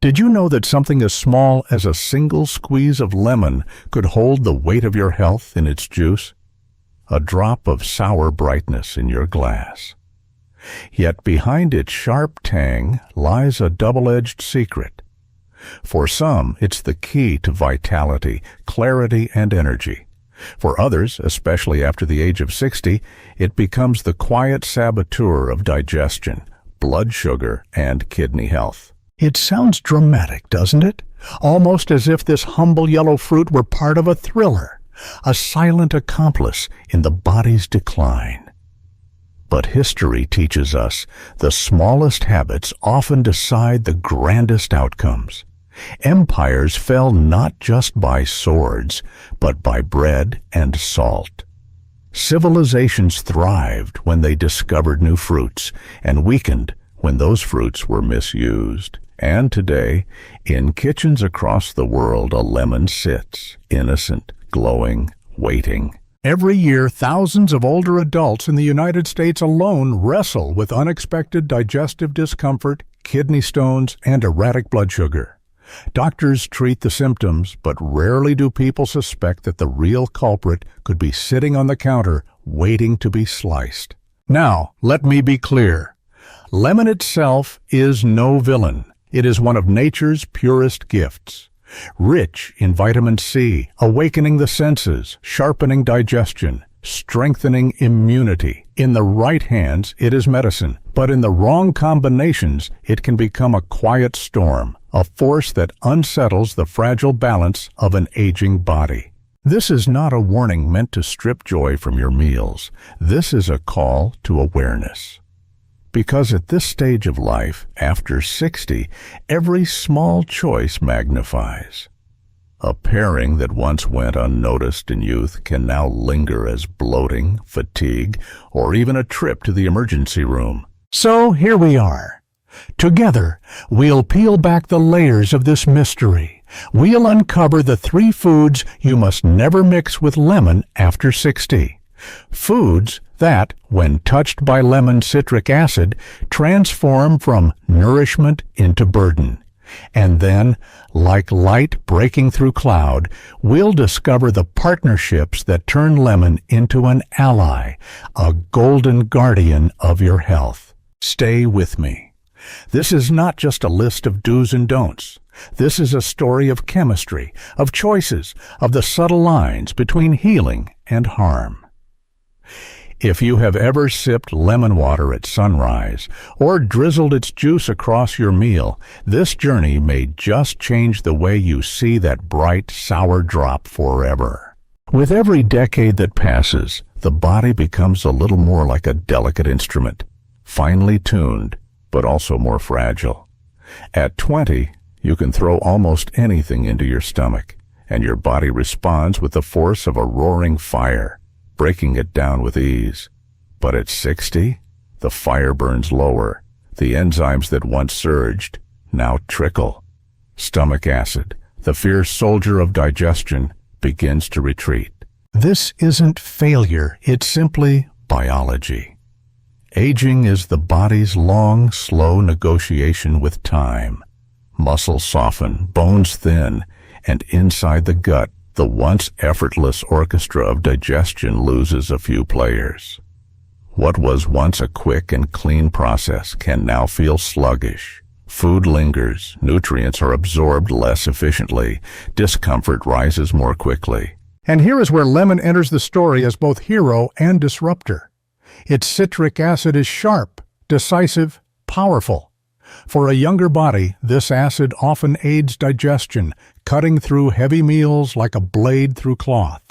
Did you know that something as small as a single squeeze of lemon could hold the weight of your health in its juice? A drop of sour brightness in your glass. Yet behind its sharp tang lies a double-edged secret. For some, it's the key to vitality, clarity, and energy. For others, especially after the age of 60, it becomes the quiet saboteur of digestion, blood sugar, and kidney health. It sounds dramatic, doesn't it? Almost as if this humble yellow fruit were part of a thriller, a silent accomplice in the body's decline. But history teaches us the smallest habits often decide the grandest outcomes. Empires fell not just by swords, but by bread and salt. Civilizations thrived when they discovered new fruits, and weakened when those fruits were misused. And today, in kitchens across the world, a lemon sits, innocent, glowing, waiting. Every year, thousands of older adults in the United States alone wrestle with unexpected digestive discomfort, kidney stones, and erratic blood sugar. Doctors treat the symptoms, but rarely do people suspect that the real culprit could be sitting on the counter, waiting to be sliced. Now, let me be clear. Lemon itself is no villain. It is one of nature's purest gifts. Rich in vitamin C, awakening the senses, sharpening digestion, strengthening immunity. In the right hands, it is medicine, but in the wrong combinations, it can become a quiet storm, a force that unsettles the fragile balance of an aging body. This is not a warning meant to strip joy from your meals. This is a call to awareness. Because at this stage of life, after 60, every small choice magnifies. A pairing that once went unnoticed in youth can now linger as bloating, fatigue, or even a trip to the emergency room. So here we are. Together, we'll peel back the layers of this mystery. We'll uncover the 3 foods you must never mix with lemon after 60. Foods that, when touched by lemon citric acid, transform from nourishment into burden. And then, like light breaking through cloud, we'll discover the partnerships that turn lemon into an ally, a golden guardian of your health. Stay with me. This is not just a list of do's and don'ts. This is a story of chemistry, of choices, of the subtle lines between healing and harm. If you have ever sipped lemon water at sunrise or drizzled its juice across your meal, this journey may just change the way you see that bright, sour drop forever. With every decade that passes, the body becomes a little more like a delicate instrument, finely tuned, but also more fragile. At 20, you can throw almost anything into your stomach, and your body responds with the force of a roaring fire, breaking it down with ease. But at 60, the fire burns lower. The enzymes that once surged now trickle. Stomach acid, the fierce soldier of digestion, begins to retreat. This isn't failure, it's simply biology. Aging is the body's long, slow negotiation with time. Muscles soften, bones thin, and inside the gut, the once effortless orchestra of digestion loses a few players. What was once a quick and clean process can now feel sluggish. Food lingers, nutrients are absorbed less efficiently, discomfort rises more quickly. And here is where lemon enters the story as both hero and disruptor. Its citric acid is sharp, decisive, powerful. For a younger body, this acid often aids digestion, cutting through heavy meals like a blade through cloth.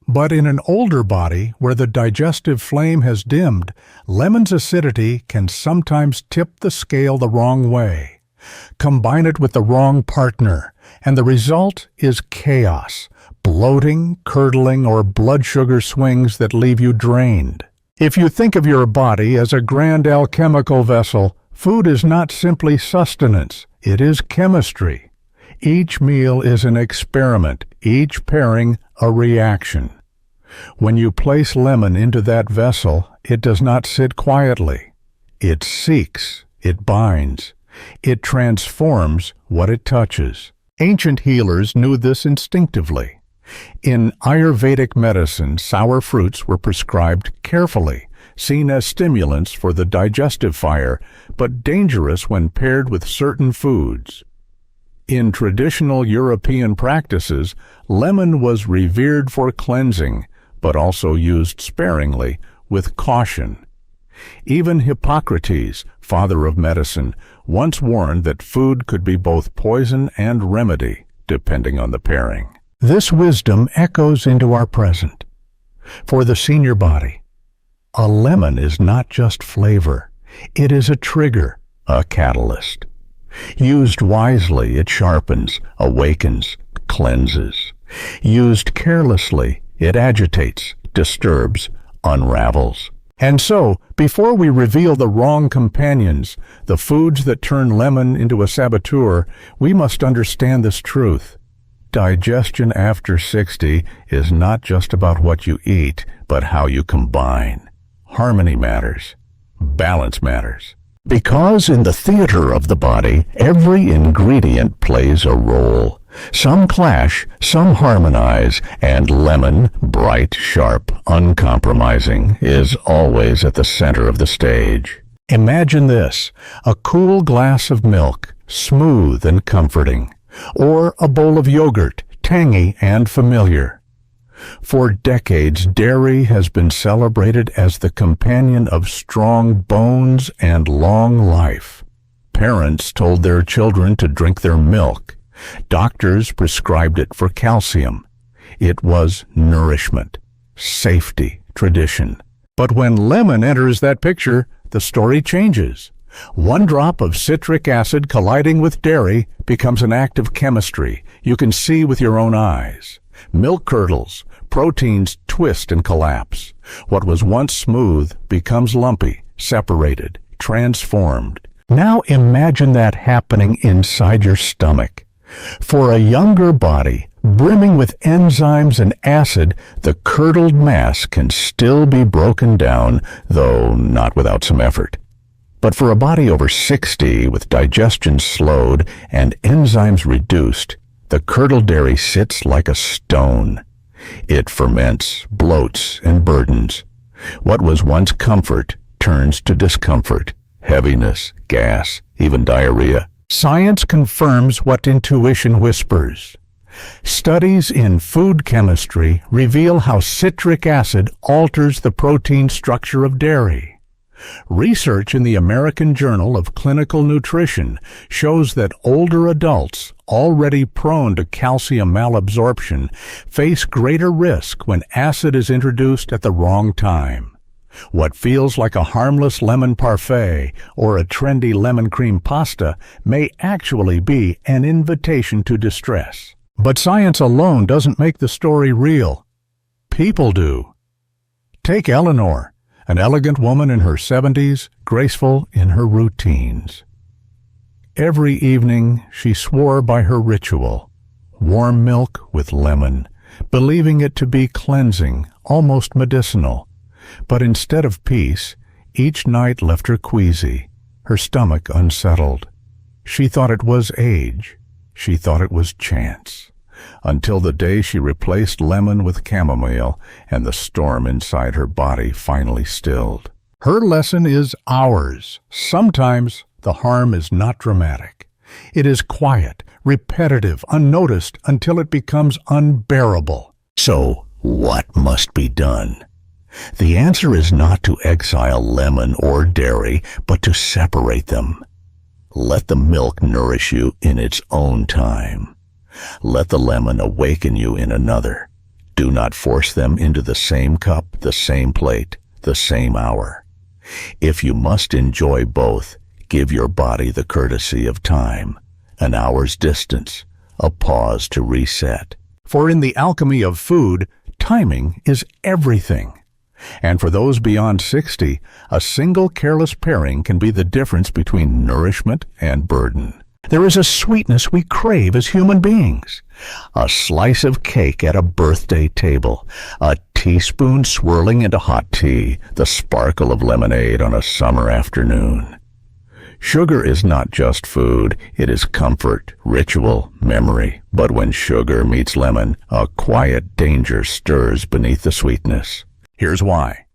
But in an older body, where the digestive flame has dimmed, lemon's acidity can sometimes tip the scale the wrong way. Combine it with the wrong partner, and the result is chaos, bloating, curdling, or blood sugar swings that leave you drained. If you think of your body as a grand alchemical vessel, food is not simply sustenance, it is chemistry. Each meal is an experiment, each pairing a reaction. When you place lemon into that vessel, it does not sit quietly. It seeks, it binds, It transforms what it touches. Ancient healers knew this instinctively. In Ayurvedic medicine, sour fruits were prescribed carefully, seen as stimulants for the digestive fire, but dangerous when paired with certain foods. In traditional European practices, lemon was revered for cleansing, but also used sparingly, with caution. Even Hippocrates, father of medicine, once warned that food could be both poison and remedy, depending on the pairing. This wisdom echoes into our present. For the senior body, a lemon is not just flavor. It is a trigger, a catalyst. Used wisely, it sharpens, awakens, cleanses. Used carelessly, it agitates, disturbs, unravels. And so, before we reveal the wrong companions, the foods that turn lemon into a saboteur, we must understand this truth. Digestion after 60 is not just about what you eat, but how you combine. Harmony matters. Balance matters. Because in the theater of the body, every ingredient plays a role. Some clash, some harmonize, and lemon, bright, sharp, uncompromising, is always at the center of the stage. Imagine this: a cool glass of milk, smooth and comforting, or a bowl of yogurt, tangy and familiar. For decades, dairy has been celebrated as the companion of strong bones and long life. Parents told their children to drink their milk. Doctors prescribed it for calcium. It was nourishment, safety, tradition. But when lemon enters that picture, the story changes. One drop of citric acid colliding with dairy becomes an act of chemistry you can see with your own eyes. Milk curdles, proteins twist and collapse. What was once smooth becomes lumpy, separated, transformed. Now imagine that happening inside your stomach. For a younger body, brimming with enzymes and acid, the curdled mass can still be broken down, though not without some effort. But for a body over 60, with digestion slowed and enzymes reduced, the curdled dairy sits like a stone. It ferments, bloats, and burdens. What was once comfort turns to discomfort, heaviness, gas, even diarrhea. Science confirms what intuition whispers. Studies in food chemistry reveal how citric acid alters the protein structure of dairy. Research in the American Journal of Clinical Nutrition shows that older adults, already prone to calcium malabsorption, face greater risk when acid is introduced at the wrong time. What feels like a harmless lemon parfait or a trendy lemon cream pasta may actually be an invitation to distress. But science alone doesn't make the story real. People do. Take Eleanor, an elegant woman in her 70s, graceful in her routines. Every evening she swore by her ritual: warm milk with lemon, believing it to be cleansing, almost medicinal. But instead of peace, each night left her queasy, her stomach unsettled. She thought it was age. She thought it was chance. Until the day she replaced lemon with chamomile and the storm inside her body finally stilled. Her lesson is ours. Sometimes the harm is not dramatic. It is quiet, repetitive, unnoticed until it becomes unbearable. So, what must be done? The answer is not to exile lemon or dairy, but to separate them. Let the milk nourish you in its own time. Let the lemon awaken you in another. Do not force them into the same cup, the same plate, the same hour. If you must enjoy both, give your body the courtesy of time, an hour's distance, a pause to reset. For in the alchemy of food, timing is everything. And for those beyond 60, a single careless pairing can be the difference between nourishment and burden. There is a sweetness we crave as human beings. A slice of cake at a birthday table, a teaspoon swirling into hot tea, the sparkle of lemonade on a summer afternoon. Sugar is not just food, it is comfort, ritual, memory. But when sugar meets lemon, a quiet danger stirs beneath the sweetness. Here's why.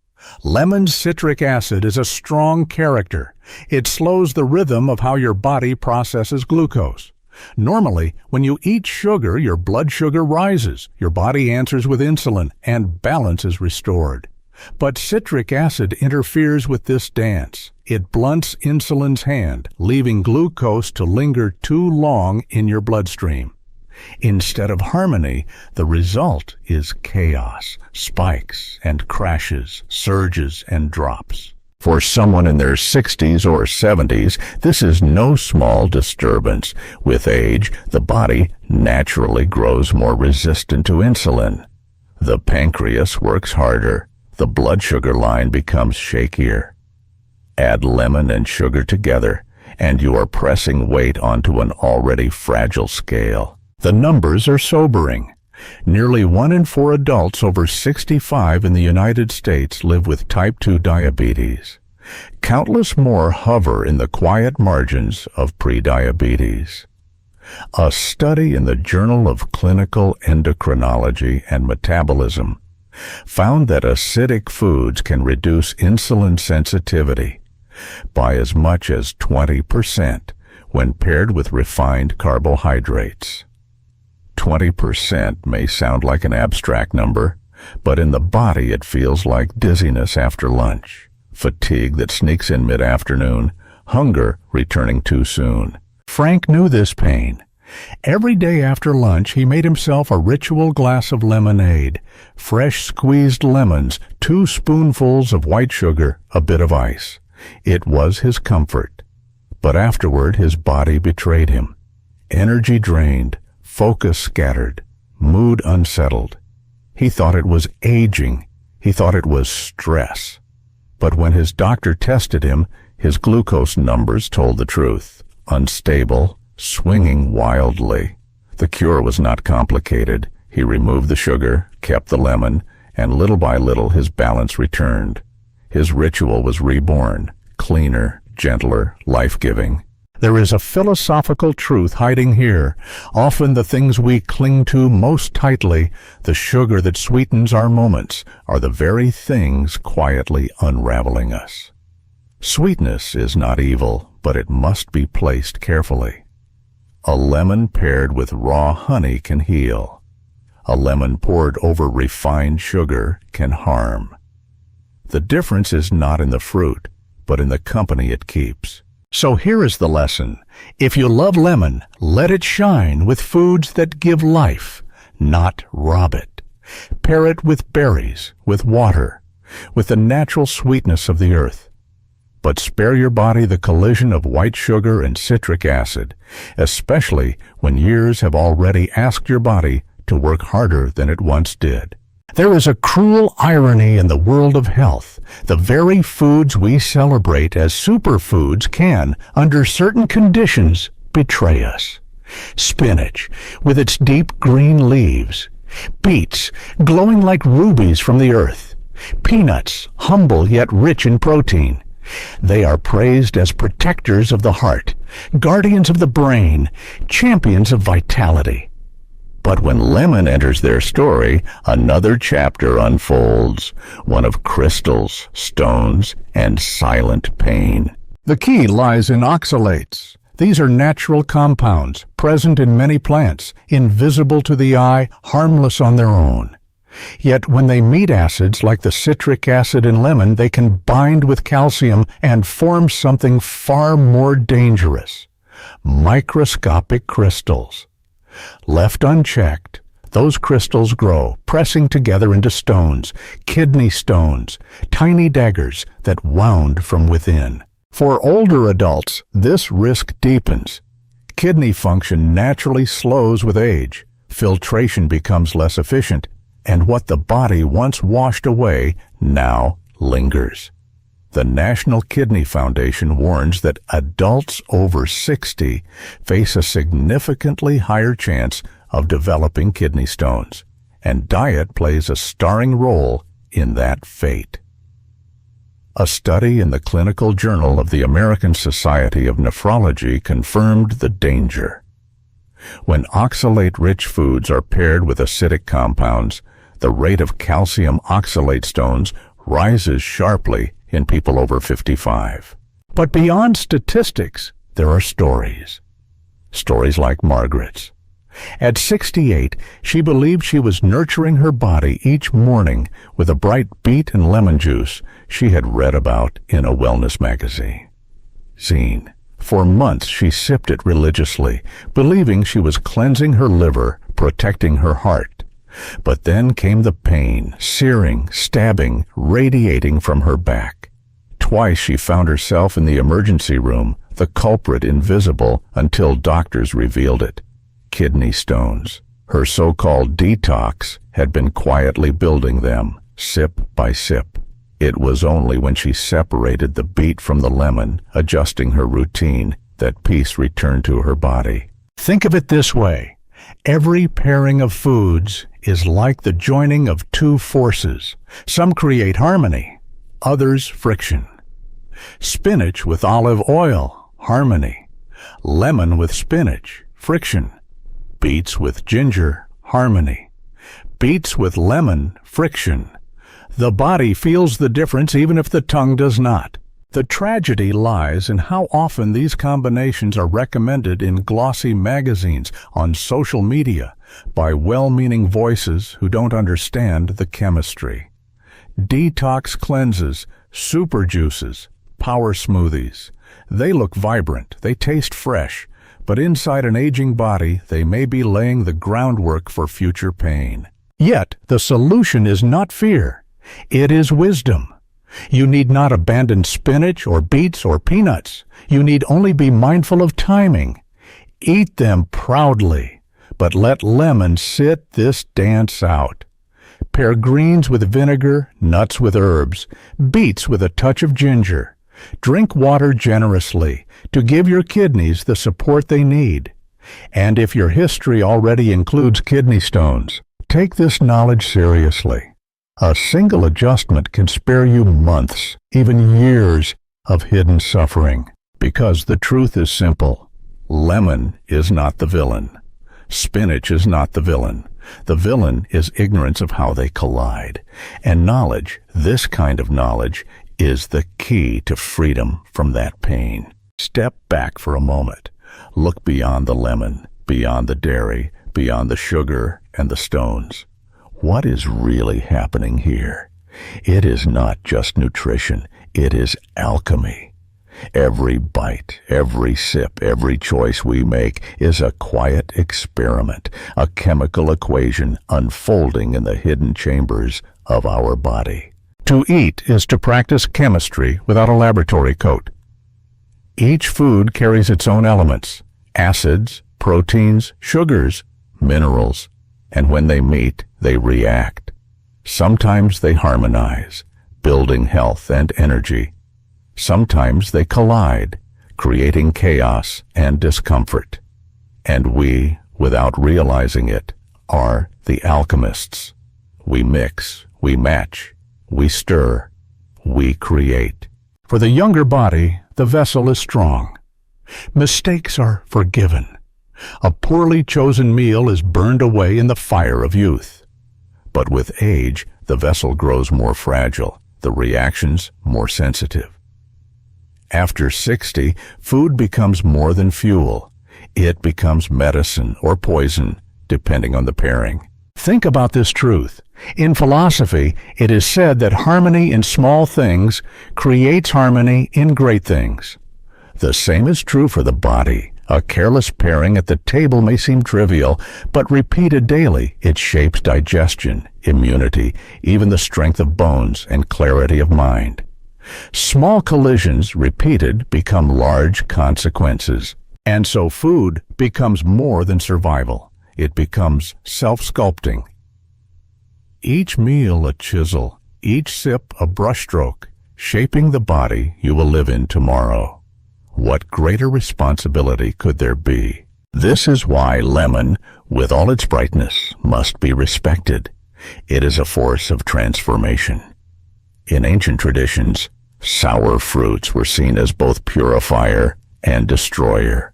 Lemon's citric acid is a strong character. It slows the rhythm of how your body processes glucose. Normally, when you eat sugar, your blood sugar rises, your body answers with insulin, and balance is restored. But citric acid interferes with this dance. It blunts insulin's hand, leaving glucose to linger too long in your bloodstream. Instead of harmony, the result is chaos, spikes and crashes, surges and drops. For someone in their 60s or 70s, this is no small disturbance. With age, the body naturally grows more resistant to insulin. The pancreas works harder. The blood sugar line becomes shakier. Add lemon and sugar together, and you are pressing weight onto an already fragile scale. The numbers are sobering. Nearly 1 in 4 adults over 65 in the United States live with type 2 diabetes. Countless more hover in the quiet margins of prediabetes. A study in the Journal of Clinical Endocrinology and Metabolism found that acidic foods can reduce insulin sensitivity by as much as 20% when paired with refined carbohydrates. 20% may sound like an abstract number, but in the body it feels like dizziness after lunch, fatigue that sneaks in mid-afternoon, hunger returning too soon. Frank knew this pain. Every day after lunch, he made himself a ritual glass of lemonade, fresh squeezed lemons, 2 spoonfuls of white sugar, a bit of ice. It was his comfort. But afterward, his body betrayed him. Energy drained, focus scattered, mood unsettled. He thought it was aging. He thought it was stress. But when his doctor tested him, his glucose numbers told the truth. Unstable, swinging wildly. The cure was not complicated. He removed the sugar, kept the lemon, and little by little his balance returned. His ritual was reborn, cleaner, gentler, life-giving. There is a philosophical truth hiding here. Often the things we cling to most tightly, the sugar that sweetens our moments, are the very things quietly unraveling us. Sweetness is not evil, but it must be placed carefully. A lemon paired with raw honey can heal. A lemon poured over refined sugar can harm. The difference is not in the fruit, but in the company it keeps. So here is the lesson. If you love lemon, let it shine with foods that give life, not rob it. Pair it with berries, with water, with the natural sweetness of the earth. But spare your body the collision of white sugar and citric acid, especially when years have already asked your body to work harder than it once did. There is a cruel irony in the world of health. The very foods we celebrate as superfoods can, under certain conditions, betray us. Spinach, with its deep green leaves. Beets, glowing like rubies from the earth. Peanuts, humble yet rich in protein. They are praised as protectors of the heart, guardians of the brain, champions of vitality. But when lemon enters their story, another chapter unfolds, one of crystals, stones, and silent pain. The key lies in oxalates. These are natural compounds, present in many plants, invisible to the eye, harmless on their own. Yet when they meet acids like the citric acid in lemon, they can bind with calcium and form something far more dangerous: microscopic crystals. Left unchecked, those crystals grow, pressing together into stones, kidney stones, tiny daggers that wound from within. For older adults, this risk deepens. Kidney function naturally slows with age, filtration becomes less efficient, and what the body once washed away now lingers. The National Kidney Foundation warns that adults over 60 face a significantly higher chance of developing kidney stones, and diet plays a starring role in that fate. A study in the Clinical Journal of the American Society of Nephrology confirmed the danger. When oxalate-rich foods are paired with acidic compounds, the rate of calcium oxalate stones rises sharply in people over 55. But beyond statistics, there are stories. Stories like Margaret's. At 68, she believed she was nurturing her body each morning with a bright beet and lemon juice she had read about in a wellness magazine. For months she sipped it religiously, believing she was cleansing her liver, protecting her heart. But then came the pain, searing, stabbing, radiating from her back. Twice she found herself in the emergency room, the culprit invisible until doctors revealed it. Kidney stones. Her so-called detox had been quietly building them, sip by sip. It was only when she separated the beet from the lemon, adjusting her routine, that peace returned to her body. Think of it this way. Every pairing of foods is like the joining of two forces. Some create harmony, others friction. Spinach with olive oil, harmony. Lemon with spinach, friction. Beets with ginger, harmony. Beets with lemon, friction. The body feels the difference even if the tongue does not. The tragedy lies in how often these combinations are recommended in glossy magazines, on social media, by well-meaning voices who don't understand the chemistry. Detox cleanses, super juices, power smoothies. They look vibrant, they taste fresh, but inside an aging body, they may be laying the groundwork for future pain. Yet, the solution is not fear. It is wisdom. You need not abandon spinach or beets or peanuts. You need only be mindful of timing. Eat them proudly, but let lemon sit this dance out. Pair greens with vinegar, nuts with herbs, beets with a touch of ginger. Drink water generously to give your kidneys the support they need. And if your history already includes kidney stones, take this knowledge seriously. A single adjustment can spare you months, even years, of hidden suffering. Because the truth is simple. Lemon is not the villain. Spinach is not the villain. The villain is ignorance of how they collide. And knowledge, this kind of knowledge, is the key to freedom from that pain. Step back for a moment. Look beyond the lemon, beyond the dairy, beyond the sugar and the stones. What is really happening here? It is not just nutrition. It is alchemy. Every bite, every sip, every choice we make is a quiet experiment, a chemical equation unfolding in the hidden chambers of our body. To eat is to practice chemistry without a laboratory coat. Each food carries its own elements, acids, proteins, sugars, minerals, and when they meet, they react. Sometimes they harmonize, building health and energy. Sometimes they collide, creating chaos and discomfort. And we, without realizing it, are the alchemists. We mix, we match, we stir, we create. For the younger body, the vessel is strong. Mistakes are forgiven. A poorly chosen meal is burned away in the fire of youth. But with age, the vessel grows more fragile, the reactions more sensitive. After 60, food becomes more than fuel. It becomes medicine or poison, depending on the pairing. Think about this truth. In philosophy, it is said that harmony in small things creates harmony in great things. The same is true for the body. A careless pairing at the table may seem trivial, but repeated daily, it shapes digestion, immunity, even the strength of bones and clarity of mind. Small collisions repeated become large consequences. And so food becomes more than survival. It becomes self-sculpting. Each meal a chisel, each sip a brushstroke, shaping the body you will live in tomorrow. What greater responsibility could there be? This is why lemon, with all its brightness, must be respected. It is a force of transformation. In ancient traditions, Sour fruits were seen as both purifier and destroyer.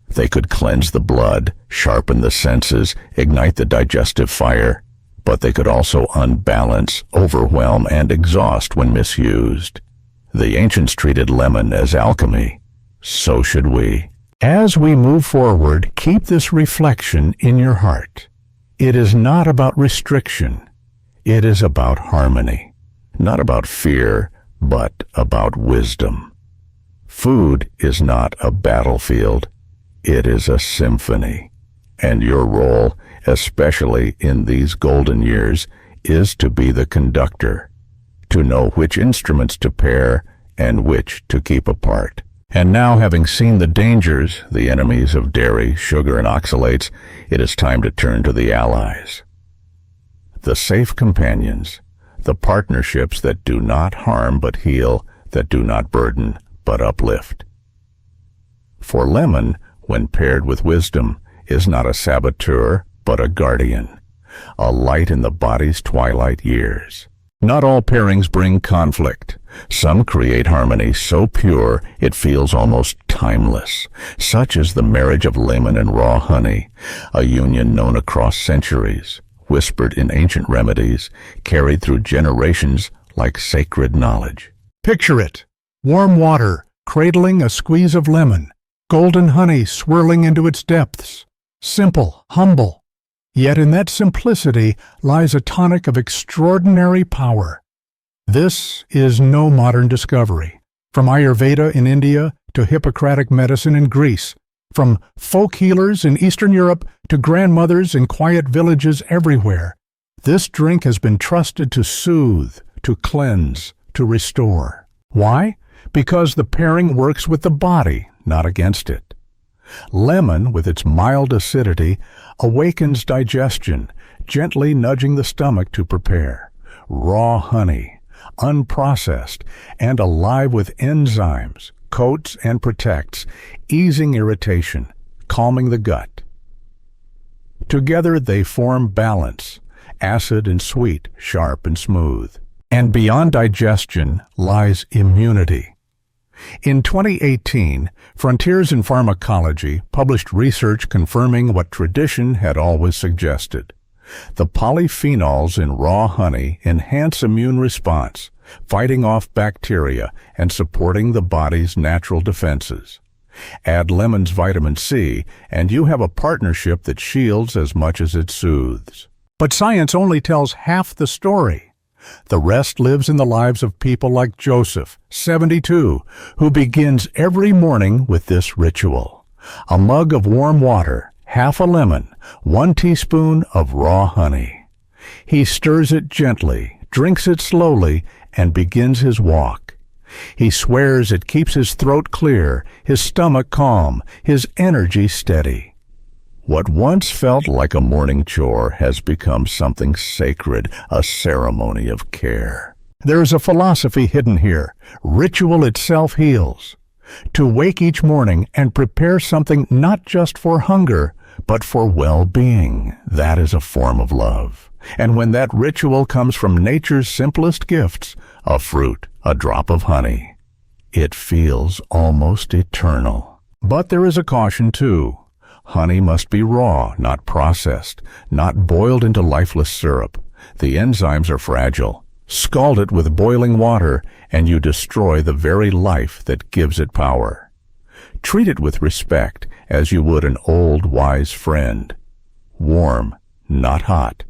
They could cleanse the blood, sharpen the senses, ignite the digestive fire, but they could also unbalance, overwhelm, and exhaust when misused. The ancients treated lemon as alchemy. So should we. As we move forward, keep this reflection in your heart. It is not about restriction. It is about harmony. Not about fear, but about wisdom. Food is not a battlefield. It is a symphony. And your role, especially in these golden years, is to be the conductor, to know which instruments to pair and which to keep apart. And now, having seen the dangers, the enemies of dairy, sugar, and oxalates, it is time to turn to the allies. The safe companions, the partnerships that do not harm but heal, that do not burden but uplift. For lemon, when paired with wisdom, is not a saboteur but a guardian, a light in the body's twilight years. Not all pairings bring conflict. Some create harmony so pure it feels almost timeless, such as the marriage of lemon and raw honey, a union known across centuries, whispered in ancient remedies, carried through generations like sacred knowledge. Picture it. Warm water, cradling a squeeze of lemon, golden honey swirling into its depths. Simple, humble. Yet in that simplicity lies a tonic of extraordinary power. This is no modern discovery. From Ayurveda in India to Hippocratic medicine in Greece, from folk healers in Eastern Europe to grandmothers in quiet villages everywhere, this drink has been trusted to soothe, to cleanse, to restore. Why? Because the pairing works with the body, not against it. Lemon, with its mild acidity, awakens digestion, gently nudging the stomach to prepare. Raw honey, unprocessed and alive with enzymes, coats and protects, easing irritation, calming the gut. Together they form balance, acid and sweet, sharp and smooth. And beyond digestion lies immunity. In 2018, Frontiers in Pharmacology published research confirming what tradition had always suggested. The polyphenols in raw honey enhance immune response, fighting off bacteria and supporting the body's natural defenses. Add lemon's vitamin C, and you have a partnership that shields as much as it soothes. But science only tells half the story. The rest lives in the lives of people like Joseph, 72, who begins every morning with this ritual. A mug of warm water, half a lemon, 1 teaspoon of raw honey. He stirs it gently, drinks it slowly, and begins his walk. He swears it keeps his throat clear, his stomach calm, his energy steady. What once felt like a morning chore has become something sacred, a ceremony of care. There is a philosophy hidden here. Ritual itself heals. To wake each morning and prepare something not just for hunger, but for well-being, that is a form of love. And when that ritual comes from nature's simplest gifts, a fruit, a drop of honey, it feels almost eternal. But there is a caution too. Honey must be raw, not processed, not boiled into lifeless syrup. The enzymes are fragile. Scald it with boiling water, and you destroy the very life that gives it power. Treat it with respect, as you would an old, wise friend. Warm, not hot.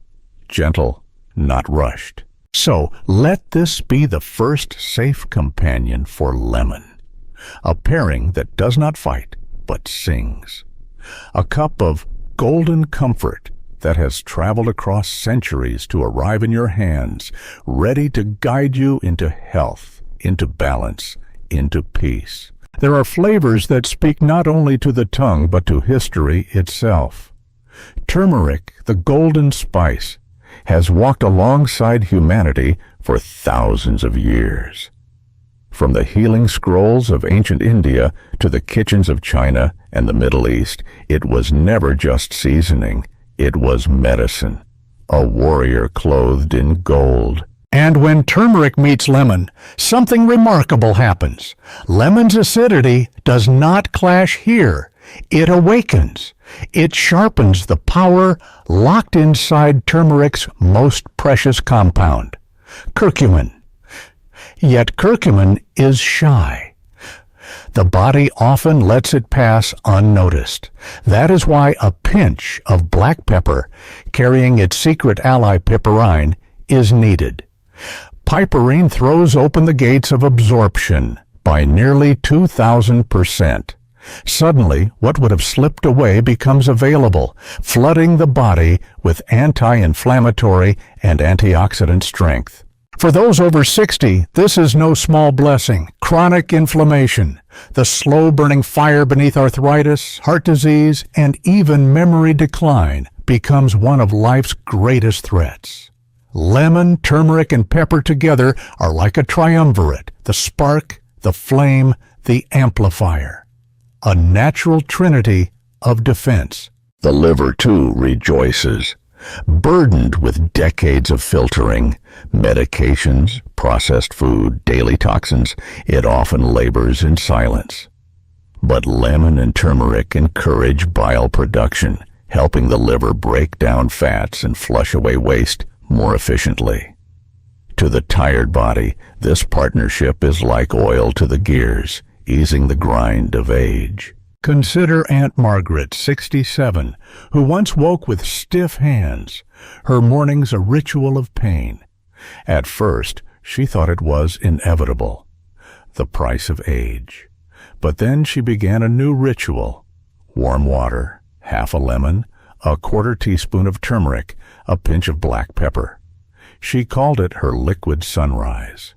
Gentle, not rushed. So let this be the first safe companion for lemon. A pairing that does not fight, but sings. A cup of golden comfort that has traveled across centuries to arrive in your hands, ready to guide you into health, into balance, into peace. There are flavors that speak not only to the tongue but to history itself. Turmeric, the golden spice, has walked alongside humanity for thousands of years. From the healing scrolls of ancient India to the kitchens of China and the Middle East, it was never just seasoning. It was medicine, a warrior clothed in gold. And when turmeric meets lemon, something remarkable happens. Lemon's acidity does not clash here. It awakens. It sharpens the power locked inside turmeric's most precious compound, curcumin. Yet curcumin is shy. The body often lets it pass unnoticed. That is why a pinch of black pepper, carrying its secret ally piperine, is needed. Piperine throws open the gates of absorption by nearly 2,000%. Suddenly, what would have slipped away becomes available, flooding the body with anti-inflammatory and antioxidant strength. For those over 60, this is no small blessing. Chronic inflammation, the slow-burning fire beneath arthritis, heart disease, and even memory decline becomes one of life's greatest threats. Lemon, turmeric, and pepper together are like a triumvirate, the spark, the flame, the amplifier. A natural trinity of defense. The liver, too, rejoices. Burdened with decades of filtering, medications, processed food, daily toxins, it often labors in silence. But lemon and turmeric encourage bile production, helping the liver break down fats and flush away waste more efficiently. To the tired body, this partnership is like oil to the gears, easing the grind of age. Consider Aunt Margaret, 67, who once woke with stiff hands, her mornings a ritual of pain. At first, she thought it was inevitable, the price of age. But then she began a new ritual: warm water, half a lemon, a quarter teaspoon of turmeric, a pinch of black pepper. She called it her liquid sunrise.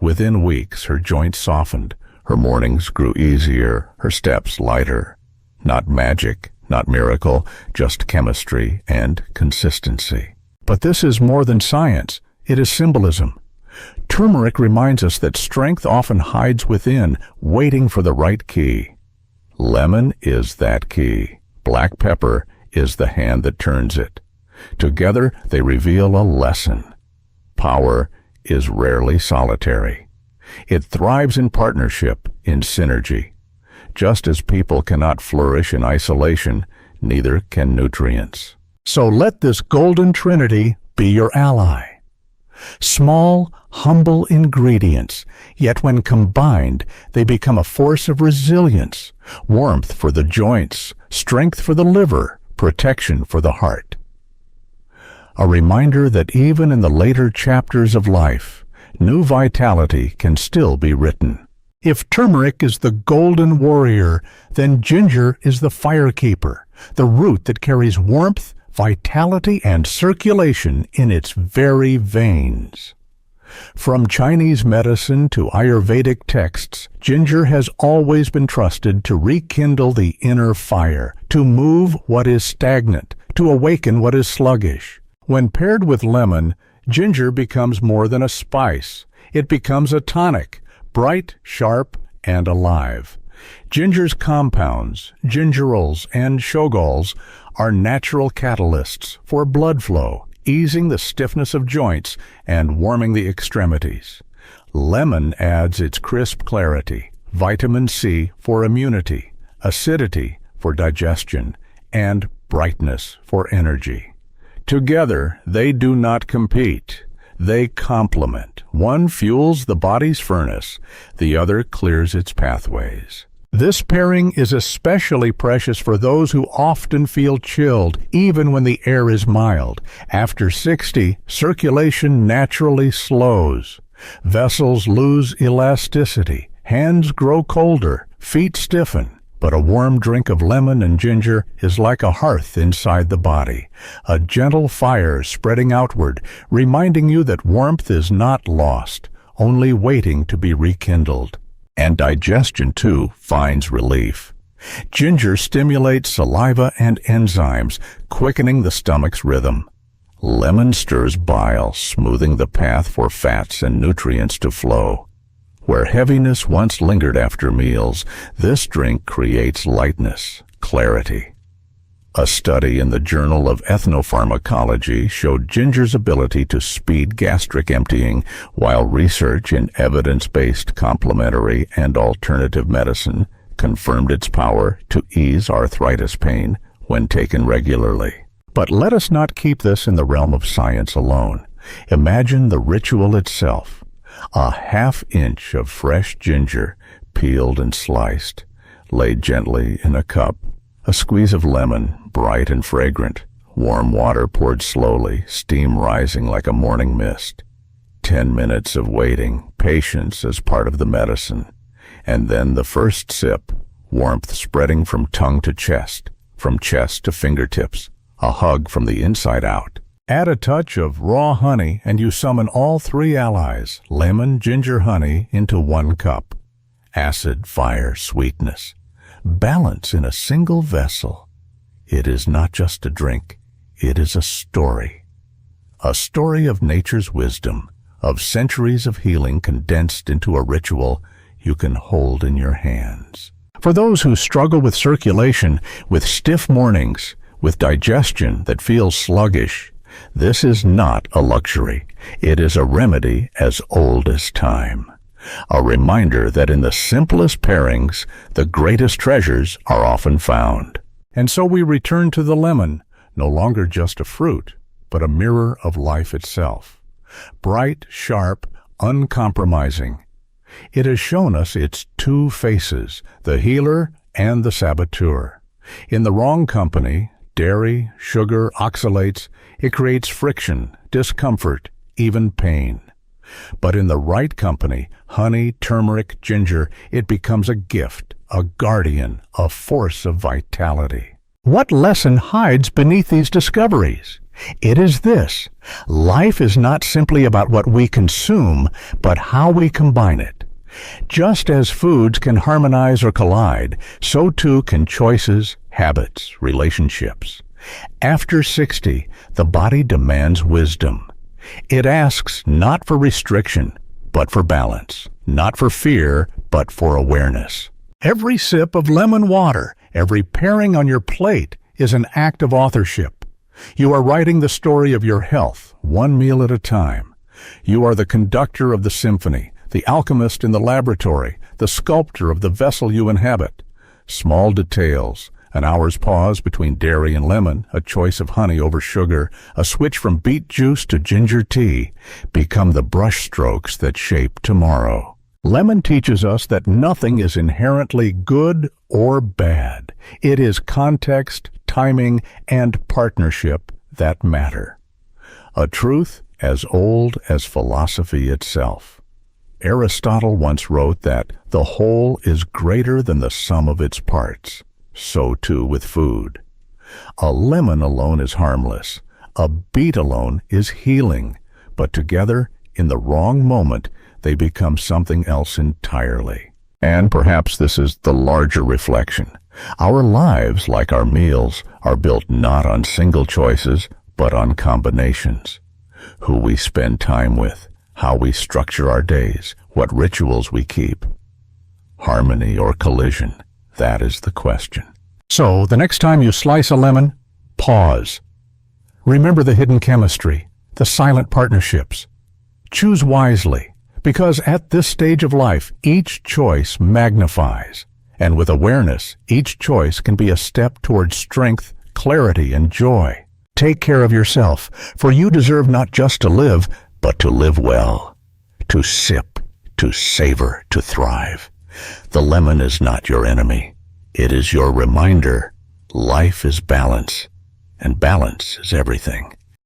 Within weeks, her joints softened, her mornings grew easier, her steps lighter. Not magic, not miracle, just chemistry and consistency. But this is more than science. It is symbolism. Turmeric reminds us that strength often hides within, waiting for the right key. Lemon is that key. Black pepper is the hand that turns it. Together, they reveal a lesson. Power is rarely solitary. It thrives in partnership, in synergy. Just as people cannot flourish in isolation, neither can nutrients. So let this golden trinity be your ally. Small, humble ingredients, yet when combined, they become a force of resilience, warmth for the joints, strength for the liver, protection for the heart. A reminder that even in the later chapters of life, new vitality can still be written. If turmeric is the golden warrior, then ginger is the firekeeper, the root that carries warmth, vitality, and circulation in its very veins. From Chinese medicine to Ayurvedic texts, ginger has always been trusted to rekindle the inner fire, to move what is stagnant, to awaken what is sluggish. When paired with lemon, ginger becomes more than a spice. It becomes a tonic, bright, sharp, and alive. Ginger's compounds, gingerols and shogols, are natural catalysts for blood flow, easing the stiffness of joints and warming the extremities. Lemon adds its crisp clarity, vitamin C for immunity, acidity for digestion, and brightness for energy. Together, they do not compete. They complement. One fuels the body's furnace, the other clears its pathways. This pairing is especially precious for those who often feel chilled, even when the air is mild. After 60, circulation naturally slows. Vessels lose elasticity, hands grow colder, feet stiffen. But a warm drink of lemon and ginger is like a hearth inside the body, a gentle fire spreading outward, reminding you that warmth is not lost, only waiting to be rekindled. And digestion, too, finds relief. Ginger stimulates saliva and enzymes, quickening the stomach's rhythm. Lemon stirs bile, smoothing the path for fats and nutrients to flow. Where heaviness once lingered after meals, this drink creates lightness, clarity. A study in the Journal of Ethnopharmacology showed ginger's ability to speed gastric emptying, while research in evidence-based complementary and alternative medicine confirmed its power to ease arthritis pain when taken regularly. But let us not keep this in the realm of science alone. Imagine the ritual itself. A half-inch of fresh ginger, peeled and sliced, laid gently in a cup. A squeeze of lemon, bright and fragrant. Warm water poured slowly, steam rising like a morning mist. 10 minutes of waiting, patience as part of the medicine. And then the first sip, warmth spreading from tongue to chest, from chest to fingertips, a hug from the inside out. Add a touch of raw honey and you summon all three allies, lemon, ginger, honey, into one cup. Acid, fire, sweetness. Balance in a single vessel. It is not just a drink, it is a story. A story of nature's wisdom, of centuries of healing condensed into a ritual you can hold in your hands. For those who struggle with circulation, with stiff mornings, with digestion that feels sluggish, this is not a luxury. It is a remedy as old as time. A reminder that in the simplest pairings, the greatest treasures are often found. And so we return to the lemon, no longer just a fruit, but a mirror of life itself. Bright, sharp, uncompromising. It has shown us its two faces, the healer and the saboteur. In the wrong company, dairy, sugar, oxalates, it creates friction, discomfort, even pain. But in the right company, honey, turmeric, ginger, it becomes a gift, a guardian, a force of vitality. What lesson hides beneath these discoveries? It is this: life is not simply about what we consume, but how we combine it. Just as foods can harmonize or collide, so too can choices, habits, relationships. After 60, the body demands wisdom. It asks not for restriction, but for balance, not for fear, but for awareness. Every sip of lemon water, every pairing on your plate is an act of authorship. You are writing the story of your health, one meal at a time. You are the conductor of the symphony, the alchemist in the laboratory, the sculptor of the vessel you inhabit. Small details, an hour's pause between dairy and lemon, a choice of honey over sugar, a switch from beet juice to ginger tea, become the brushstrokes that shape tomorrow. Lemon teaches us that nothing is inherently good or bad. It is context, timing, and partnership that matter. A truth as old as philosophy itself. Aristotle once wrote that the whole is greater than the sum of its parts. So too with food. A lemon alone is harmless. A beet alone is healing. But together, in the wrong moment, they become something else entirely. And perhaps this is the larger reflection. Our lives, like our meals, are built not on single choices, but on combinations. Who we spend time with, how we structure our days, what rituals we keep. Harmony or collision? That is the question. So, the next time you slice a lemon, pause. Remember the hidden chemistry, the silent partnerships. Choose wisely, because at this stage of life, each choice magnifies. And with awareness, each choice can be a step towards strength, clarity, and joy. Take care of yourself, for you deserve not just to live, but to live well. To sip, to savor, to thrive. The lemon is not your enemy. It is your reminder. Life is balance, and balance is everything.